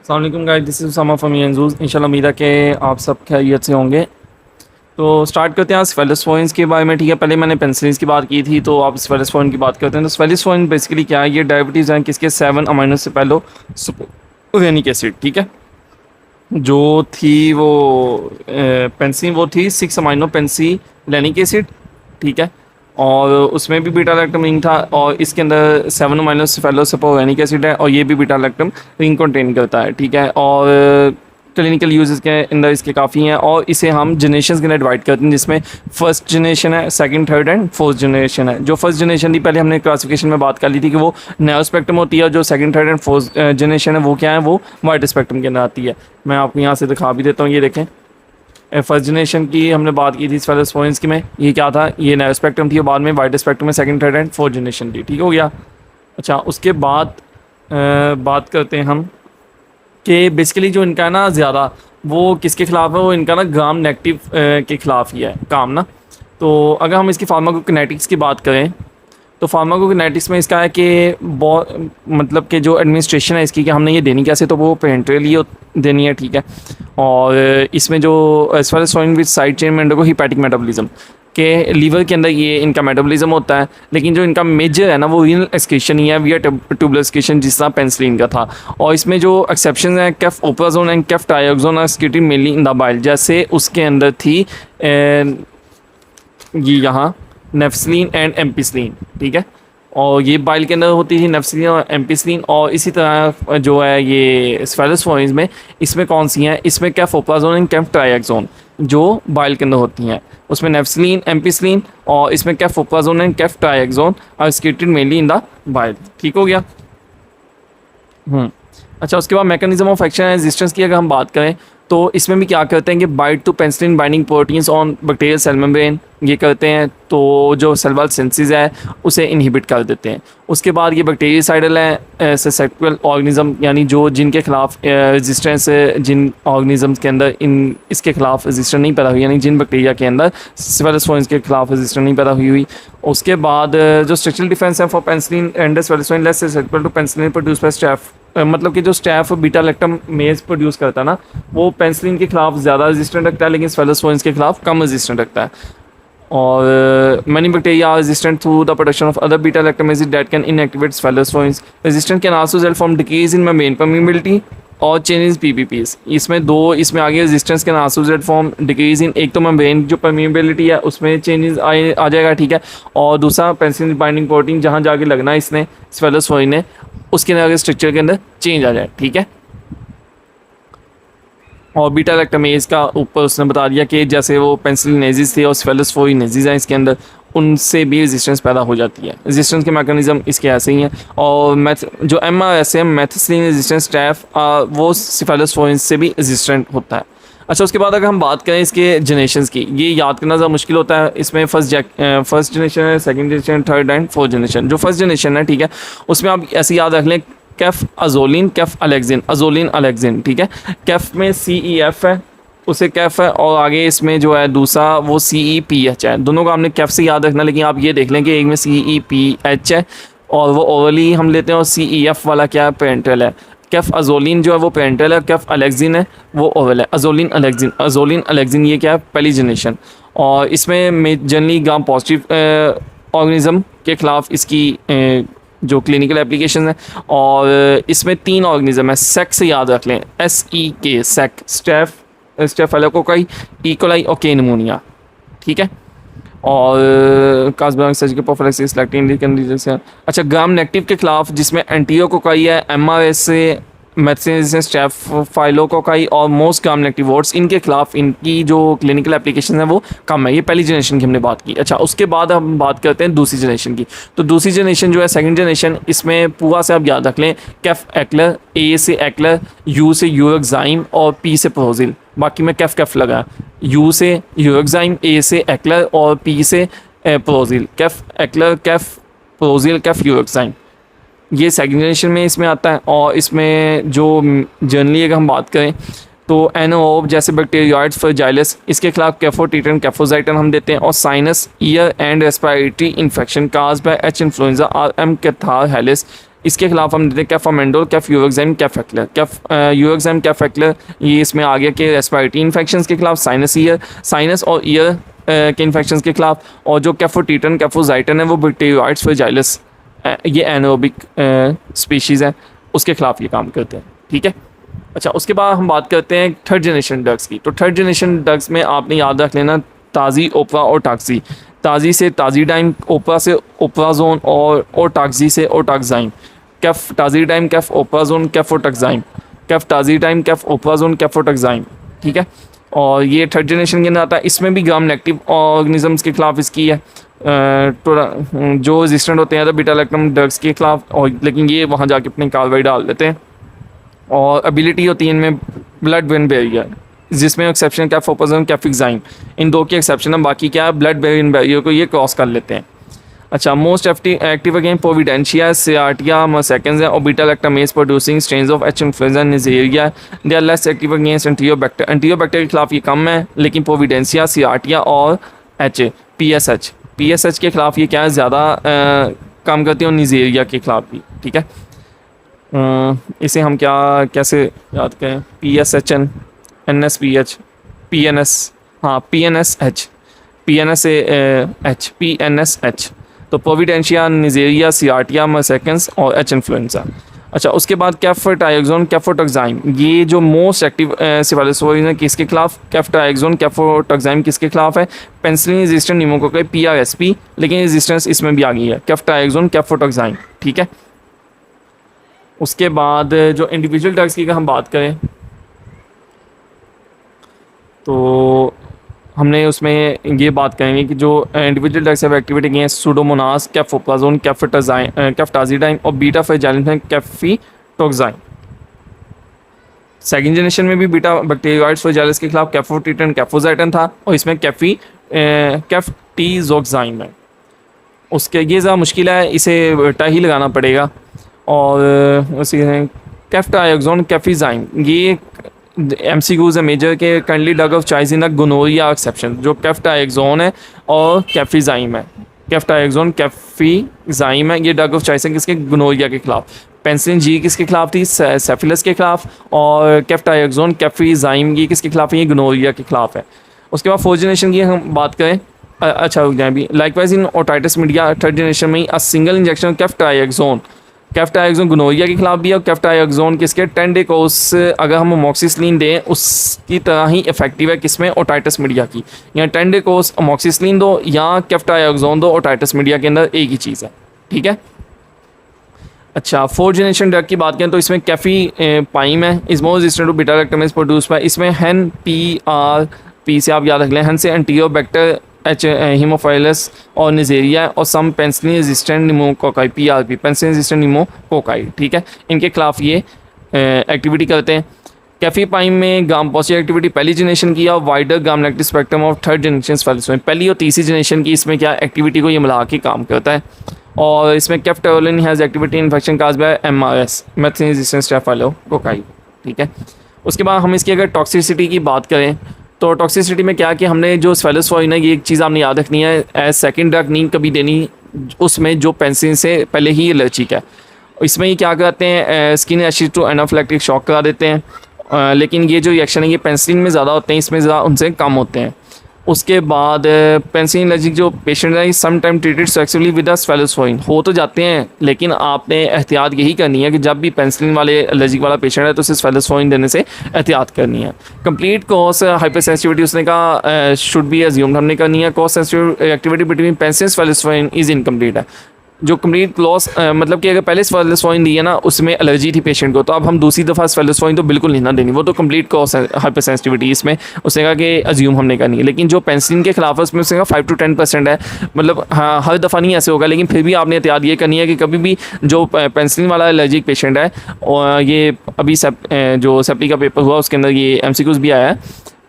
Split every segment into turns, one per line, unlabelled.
अस्सलाम वालेकुम guys, this is Usama from एनजूस। इंशाल्लाह उम्मीद है कि आप सब खैरियत से होंगे। तो स्टार्ट करते हैं स्फेलोस्पोइन्स के बारे में। ठीक है, पहले मैंने पेंसिलिन्स की बात की थी, तो आप स्फेलोस्पोइन की बात करते हैं। तो स्फेलोस्पोइन बेसिकली क्या है, ये डेरिवेटिव्स हैं किसके 7 अमीनो सेपेलोरेनिक एसिड। ठीक है, जो थी वो पेंसिलिन वो थी 6 अमीनो पेंसिलेनिक एसिड। ठीक है, और उसमें भी बीटा लैक्टम रिंग था, और इसके अंदर 7 अमीनो सेपेलोरेनिक एसिड है, और ये भी बीटा लैक्टम रिंग कंटेन करता है। ठीक है, और क्लिनिकल यूजेस के अंदर इसके काफ़ी हैं, और इसे हम जनरेशन के अंदर डिवाइड करते हैं, जिसमें फर्स्ट जनरेशन है, second, third and fourth generation है। जो फर्स्ट जनरेशन थी, पहले हमने क्लासिफिकेशन में बात कर ली थी कि वो नैरो स्पेक्ट्रम होती है, और जो second, third and fourth generation है वो क्या है, वो वाइड स्पेक्ट्रम के अंदर आती है। मैं आपको यहाँ से दिखा भी देता हूँ, ये देखें। फर्स्ट जनरेशन की हमने बात की थी स्फेलोस्पोइन्स की में, ये क्या था, ये नैरो स्पेक्ट्रम थी, और बाद में वाइड स्पेक्ट्रम में second, third and fourth generation थी। ठीक हो गया। अच्छा, उसके बाद बात करते हैं हम कि बेसिकली जो इनका ना ज़्यादा वो किसके खिलाफ है, वो इनका ना ग्राम नेगेटिव के खिलाफ ही है काम ना। तो अगर हम इसकी फार्माकोकिनेटिक्स की बात करें, तो फार्माकोकिनेटिक्स में इसका है कि बहुत मतलब कि जो एडमिनिस्ट्रेशन है इसकी, कि हमने ये देनी कैसे, तो वो पेरेंट्रली देनी है। ठीक है, और इसमें जो स्फेलोस्पोइन विद साइड चेन में अंडरगो हिपैटिक मेटाबॉलिज्म के लीवर के अंदर ये इनका मेटाबॉलिज्म होता है, लेकिन जो इनका मेजर है ना वो रीनल एक्सक्रीशन ही है, विया ट्यूबुलर एक्सक्रीशन, जिस तरह पेंसिलिन का था। और इसमें जो एक्सेप्शन है, cefoperazone and ceftriaxone are excreted mainly in the bile, जैसे उसके अंदर थी ये यहाँ नेफ्सलिन एंड एम्पिसिलिन। ठीक है, और ये बाइल के अंदर होती थी नेफ्सलिन और एम्पिसिलिन। और इसी तरह जो है ये स्फेलोस्पोइन्स में, इसमें कौन सी हैं, इसमें कैफ ओप्राजोन एंड कैफ ट्राइऑक्सोन जो बाइल के अंदर होती हैं, उसमें नेफ्सलिन, एम्पिसिलिन, और इसमें cefoperazone and ceftriaxone are excreted mainly in the bile. ठीक हो गया। अच्छा, उसके बाद mechanism of action and resistance की अगर हम बात करें, तो इसमें भी क्या करते हैं कि bind to penicillin binding proteins on bacterial cell membrane, ये करते हैं, तो जो सेल वॉल सिंथेसिस है उसे इनहिबिट कर देते हैं। उसके बाद ये बैक्टीरियासाइडल है ससेप्टिबल ऑर्गेनिज्म, यानी जो जिनके खिलाफ रेजिस्टेंस, जिन ऑर्गेनिजम्स के अंदर इन इसके खिलाफ रेजिस्टेंस नहीं पैदा हुई, यानी जिन बैक्टीरिया के अंदर स्फेलोस्पोइन्स के खिलाफ रेजिस्टेंस नहीं पैदा हुई। उसके बाद जो स्ट्रक्चरल डिफरेंस है for penicillin and cephalosporin less susceptible to penicillin produce by staph, मतलब कि जो staph beta lactamase produce करता है ना, वो पेंसिलिन के खिलाफ ज़्यादा रेजिस्टेंट रखता है, लेकिन स्फेलोस्पोइन्स के खिलाफ कम रेजिस्टेंट रखता है। और many bacteria are resistant through the production of other beta lactamases that can inactivate cephalosporins. Resistant can also result from decrease in membrane permeability और चेंजेस पीपीपीज। इसमें दो, इसमें आगे resistance can also result from decrease in, एक तो membrane जो permeability है उसमें चेंजेस आ जाएगा। ठीक है, और दूसरा पेंसिलिन बाइंडिंग प्रोटीन जहाँ जाके लगना है इसने स्फेलोस्पोइन ने, उसके अंदर स्ट्रक्चर के अंदर चेंज आ जाए। ठीक है, और बीटा लैक्टमेज का ऊपर उसने बता दिया कि जैसे वो पेंसिलिनेजिस थे और स्फेलोस्पोइनेजिस हैं इसके अंदर, उनसे भी रेजिस्टेंस पैदा हो जाती है। रेजिस्टेंस के मैकेनिज्म इसके ऐसे ही हैं। और जो MRSA मेथिसिलिन रेजिस्टेंस स्टैफ वो स्फेलोस्पोइन्स से भी रेजिस्टेंट होता है। अच्छा, उसके बाद अगर हम बात करें इसके जनरेशंस की, ये याद करना ज़्यादा मुश्किल होता है। इसमें फर्स्ट जनरेशन है, second generation, third and fourth generation. जो फर्स्ट जनरेशन है, ठीक है, उसमें आप ऐसे याद रख लें, कैफ अजोलिन, कैफ अलेक्जिन, अजोलिन अलेक्जिन। ठीक है, कैफ में CEF है, उसे कैफ है, और आगे इसमें जो है दूसरा वो CEPH है। दोनों का हमने कैफ से याद रखना, लेकिन आप ये देख लें कि एक में CEPH है और वो ओवरली हम लेते हैं, और CEF वाला क्या है, पेरेंटल है। कैफ अजोलिन जो है वो पेरेंटल है, कैफ अलेक्जिन है वो ओवल है। अजोलिन अलेक्जिन, अजोलिन अलेक्जिन ये क्या है, पहली जनरेशन। और इसमें जनरली ग्राम पॉजिटिव ऑर्गेनिज्म के खिलाफ इसकी जो क्लिनिकल एप्लीकेशन है। और इसमें 3 ऑर्गेनिज्म है, सेक से याद रख लें, SEK, सेक, स्टेफिलोकोकाई, इकोलाई और के निमोनिया। ठीक है, और कास्बर्ग सर्जिकल प्रोफिलैक्सिस लैक्टिन। अच्छा, ग्राम नेगेटिव के खिलाफ जिसमें एंटीओकोकाई है, MRSA मेथिसिलिन स्टेफिलोकोकाई और मोस्ट ग्राम नेगेटिव वोट्स, इनके खिलाफ इनकी जो क्लिनिकल एप्लीकेशन है वो कम है। ये पहली जनरेशन की हमने बात की। अच्छा, उसके बाद हम बात करते हैं दूसरी जनरेशन की। तो दूसरी जनरेशन जो है सेकंड जनरेशन, इसमें पूरा से आप याद रख लें, कैफ एक्लर, A से एक्लर, U से यूरोक्साइम और P से प्रोजिल। बाकी में कैफ लगा, U से यूरोक्साइम, A से एक्लर और P से प्रोजिल। कैफ एक्लर, कैफ प्रोजिल, कैफ यूरोक्साइम, ये सेकंड जनरेशन में इसमें आता है। और इसमें जो जनरली अगर हम बात करें तो एनओब जैसे बैक्टीरियाइड्स फ्रेजाइलस, इसके खिलाफ कैफोटीटन, कैफोजाइटन हम देते हैं। और sinus, ear and respiratory infection cause by H influenza और M कैथार हेलिस, इसके खिलाफ हम देते हैं कैफ अमेंडोल, कैफ यूवेक्साइम, कैफ एक्लर। कैफ यूवेक्साइम, कैफ एक्लर ये इसमें आ गया कि रेस्पिरेटरी इन्फेक्शंस के खिलाफ, साइनस और ईयर के इन्फेक्शंस के खिलाफ। और जो कैफोटीटन, कैफोजाइटन है वो बैक्टीरियोइड्स फ्लैजेलस, ये एनारोबिक स्पीशीज़ है, उसके खिलाफ ये काम करते हैं। ठीक है। अच्छा, उसके बाद हम बात करते हैं थर्ड जनरेशन ड्रग्स की। तो थर्ड जनरेशन ड्रग्स में आपने याद रख लेना ताज़ी, ओपरा और टाक्सी। ताज़ी से ताज़ीडाइम, ओपरा से ओपराजोन और टाक्सी से ओटाक्साइम। कैफ ताज़ीडाइम, कैफ ओपराजोन, कैफोटाक्साइम। कैफ ताज़ीडाइम, कैफ ओपराजोन, कैफोटाक्साइम। ठीक है। और ये थर्ड जनरेशन के अंदर आता है। इसमें भी ग्राम नेगेटिव ऑर्गेनिजम्स के खिलाफ इसकी है जो रेजिस्टेंट होते हैं बीटा लैक्टम ड्रग्स के खिलाफ, और लेकिन ये वहाँ जाके अपनी कार्रवाई डाल देते हैं। और एबिलिटी होती है इनमें ब्लड ब्रेन बैरियर, जिसमें एक्सेप्शन कैफोपजम, कैफिक्साइम, इन दो की एक्सेप्शन है। बाकी क्या है, ब्लड ब्रेन बैरियर को ये क्रॉस कर लेते हैं। अच्छा, most active again Providencia, Serratia, marcescens है, और beta lactamase producing strains of H influenzae, Neisseria. They are less active against Enterobacter. Enterobacter के खिलाफ ये कम है, लेकिन पोविडेंशिया, सियाटिया और पीएसएच के खिलाफ ये क्या है, ज़्यादा काम करती है, और निजेरिया के खिलाफ भी। ठीक है। इसे हम कैसे याद करें, PSHN, NSPH, PNS, हाँ PNSH, PNSH। तो पोविडेंशिया, निजेरिया, सियाटिया, मसेकेंस और एच इन्फ्लुएंजा। अच्छा, उसके बाद कैफोटाइक्सोन, कैफोटाक्साइम, ये जो मोस्ट एक्टिव सेफेलोस्पोरिन है किसके खिलाफ, कैफोटाइक्सोन, कैफोटाक्साइम किसके खिलाफ है, पेनिसिलिन रेजिस्टेंट न्यूमोकोकाई, PRSP, लेकिन रेजिस्टेंस इसमें भी आ गई है, कैफोटाइक्सोन, कैफोटाक्साइम। ठीक है। उसके बाद जो इंडिविजुअल ड्रग्स की हम बात करें तो हमने उसमें ये बात करेंगे कि जो इंडिविजुअल ड्रग्स ऑफ एक्टिविटी की हैं, सूडोमोनास, कैफोप्लाजोन, कैफटाजीडाइन और बीटा फ्लैजेलेंट, कैफीटोक्साइन। सेकेंड जनरेशन में भी बीटा बैक्टीरियोइड्स फ्लैजेलस के खिलाफ कैफोटीटन, कैफोजाइटन था, और इसमें कैफटीजोक्साइन है। उसके ये ज़्यादा मुश्किल है, इसे टा ही लगाना पड़ेगा। और उसी कैफटाइक्सोन, कैफिजाइम, ये MCQs है मेजर के currently drug of choice in gonorrhoea exception. जो कैफटाइक्सोन है और कैफिजाइम है, कैफटाइक्सोन, कैफिजाइम है, ये ड्रग ऑफ चॉइस है किसके, गोनोरिया के खिलाफ। पेनिसिलिन जी किसके खिलाफ थी, सेफिलस के खिलाफ, और कैफटाइक्सोन, कैफिजाइम ये किसके खिलाफ है, ये गोनोरिया के खिलाफ है। उसके बाद फोर्थ जनरेशन की हम बात करें, अच्छा रुक जाए भी, लाइकवाइज इन ओटाइटिस मीडिया थर्ड जनरेशन में अ सिंगल इंजेक्शन कैफटाइक्सोन गोनोरिया के खिलाफ भी है, और कैफटाइक्सोन किसके, 10 डे कोर्स अगर हम अमोक्सिसिलिन दें उसकी तरह ही इफेक्टिव है किसमें, ओटाइटिस मीडिया की। या 10 डे कोर्स अमोक्सिसिलिन दो या कैफटाइक्सोन दो, ओटाइटिस मीडिया के अंदर एक ही चीज़ है। ठीक है। अच्छा, फोर्थ जनरेशन ड्रग की बात करें तो इसमें कैफी पाइम है, is more resistant to beta lactamase produce by, इसमें हेन PRP से आप याद रख लें, हेन से एंटीरियोबैक्टर, एच हीमोफाइलस और निजेरिया, और some penicillin resistant pneumococci, PRP, penicillin resistant pneumococci. ठीक है। इनके खिलाफ ये एक्टिविटी करते हैं। कैफी पाइम में गाम पॉजिटिव एक्टिविटी पहली जनरेशन की, और वाइडर गाम negative spectrum of third generation fellows में पहली और तीसरी जनरेशन की, इसमें क्या एक्टिविटी को ये मिला के काम करता है। और इसमें ceftaroline has activity infection caused by MRS, methicillin resistant staphylococci. ठीक है। उसके बाद हम इसकी अगर टॉक्सिसिटी की बात करें तो टॉक्सिसिटी में क्या कि हमने जो सेफेलोस्पोरिन है, ये एक चीज़ आपने याद रखनी है, एज सेकंड ड्रग नहीं कभी देनी उसमें जो पेनिसिलिन से पहले ही एलर्जिक है। इसमें ये क्या करते हैं, skin acid to anaphylactic shock करा देते हैं, लेकिन ये जो रिएक्शन है ये पेनिसिलिन में ज़्यादा होते हैं, इसमें ज़्यादा उनसे कम होते हैं। उसके बाद पेनिसिलिन एलर्जिक जो पेशेंट है some time treated sexually with cephalosporin हो तो जाते हैं, लेकिन आपने एहतियात यही करनी है कि जब भी पेनिसिलिन वाले एलर्जिक वाला पेशेंट है तो उसे सेफेलोस्पोरिन देने से एहतियात करनी है। कंप्लीट कोर्स हाइपर सेंसिटिविटी उसने कहा शुड बी एज्यूम्ड हमने करनी है। Course sensitive activity between penicillin cephalosporin is incomplete है। जो कंप्लीट लॉस मतलब कि अगर पहले सेफेलोस्पोरिन दी है ना उसमें एलर्जी थी पेशेंट को, तो अब हम दूसरी दफ़ा सेफेलोस्पोरिन तो बिल्कुल नहीं ना देनी, वो तो कंप्लीट कॉज हाइपर सेंसिटिविटी इसमें उसने कहा कि अज्यूम हमने करनी है। लेकिन जो पेनिसिलिन के खिलाफ है उसमें उसने कहा 5 to 10% है, मतलब हाँ हर दफ़ा नहीं ऐसे होगा, लेकिन फिर भी आपने एहतियात ये करनी है कि कभी भी जो पेनिसिलिन वाला एलर्जिक पेशेंट है, और ये अभी जो सेप्टी का पेपर हुआ उसके अंदर ये MCQs भी आया है,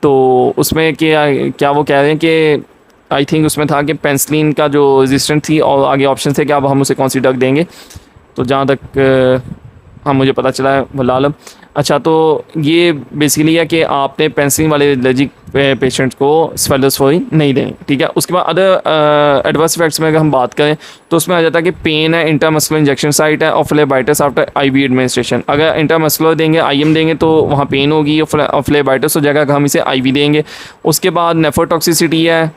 तो उसमें क्या वो कह रहे हैं कि आई थिंक उसमें था कि पेनिसिलिन का जो रेजिस्टेंट थी और आगे ऑप्शन थे कि अब हम उसे कौन सी ड्रग देंगे, तो जहाँ तक हाँ मुझे पता चला है वल्लाह आलम। अच्छा, तो ये बेसिकली है कि आपने पेंसिलिन वाले एलर्जिक पेशेंट्स को सेफेलोस्पोइन नहीं देनी, ठीक है। उसके बाद अदर एडवर्स इफेक्ट्स में अगर हम बात करें तो उसमें आ जाता है कि पेन है, इंटरमस्कुलर इंजेक्शन साइट है और फ्लेबाइटिस आफ्टर आईवी एडमिनिस्ट्रेशन। अगर इंटरमस्कुलर देंगे, आईएम देंगे तो वहाँ पेन होगी और फ्लेबाइटिस हो जाएगा, हम इसे आईवी देंगे। उसके बाद नेफ्रोटॉक्सिसिटी है,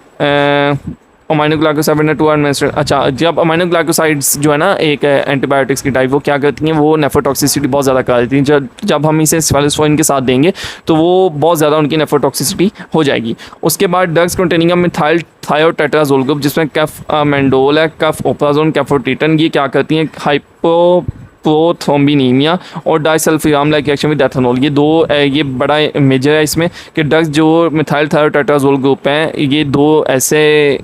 अमाइनोग्लाइकोसाइड टू एडमिनिस्ट्रेट। अच्छा, जब अमाइनोग्लाइकोसाइड्स जो है ना एक एंटीबायोटिक्स की टाइप, वो क्या करती हैं, वो नेफ्रोटॉक्सिसिटी बहुत ज़्यादा कर देती हैं। जब हम इसे सेफेलोस्पोइन के साथ देंगे तो वो बहुत ज़्यादा उनकी नेफ्रोटॉक्सिसिटी हो जाएगी। उसके बाद ड्रग्स कंटेनिंग मिथाइल थायोटेट्राजोल ग्रुप, जिसमें कैफमेंडोल है, कैफओप्राजोन, कैफोटिटन, ये क्या करती हैं, हाइपोथ्रोम्बिनीमिया और disulfiram like reaction with ethanol. ये दो ये बड़ा मेजर है इसमें कि ड्रग्स जो मिथाइल थायोटेट्राजोल ग्रुप हैं, ये दो ऐसे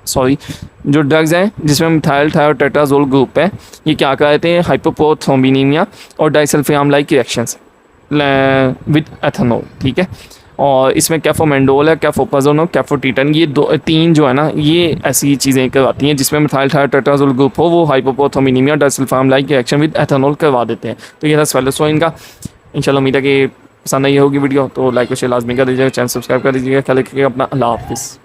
जो ड्रग्स हैं जिसमें मिथाइल थायोटेट्राजोल ग्रुप है, ये क्या कहते हैं, हाइपोथ्रोम्बिनीमिया और disulfiram like reactions with ethanol, ठीक है। और इसमें कैफोमेंडोल है, कैफोप्राजोन और कैफोटिटन, ये तीन जो है ना, ये ऐसी चीज़ें करवाती हैं जिसमें मिथाइल थायोटेट्राजोल ग्रुप हो, वो hypoprothrombinaemia disulfiram like reaction with ethanol करवा देते हैं। तो ये था सेफेलोस्पोइन का। इंशाल्लाह उम्मीद है कि पसंद आई होगी वीडियो, तो लाइक और शेयर लाजमी कर दीजिएगा, चैनल सब्सक्राइब कर दीजिएगा। ख्याल रखिएगा अपना, अल्लाह हाफिज़।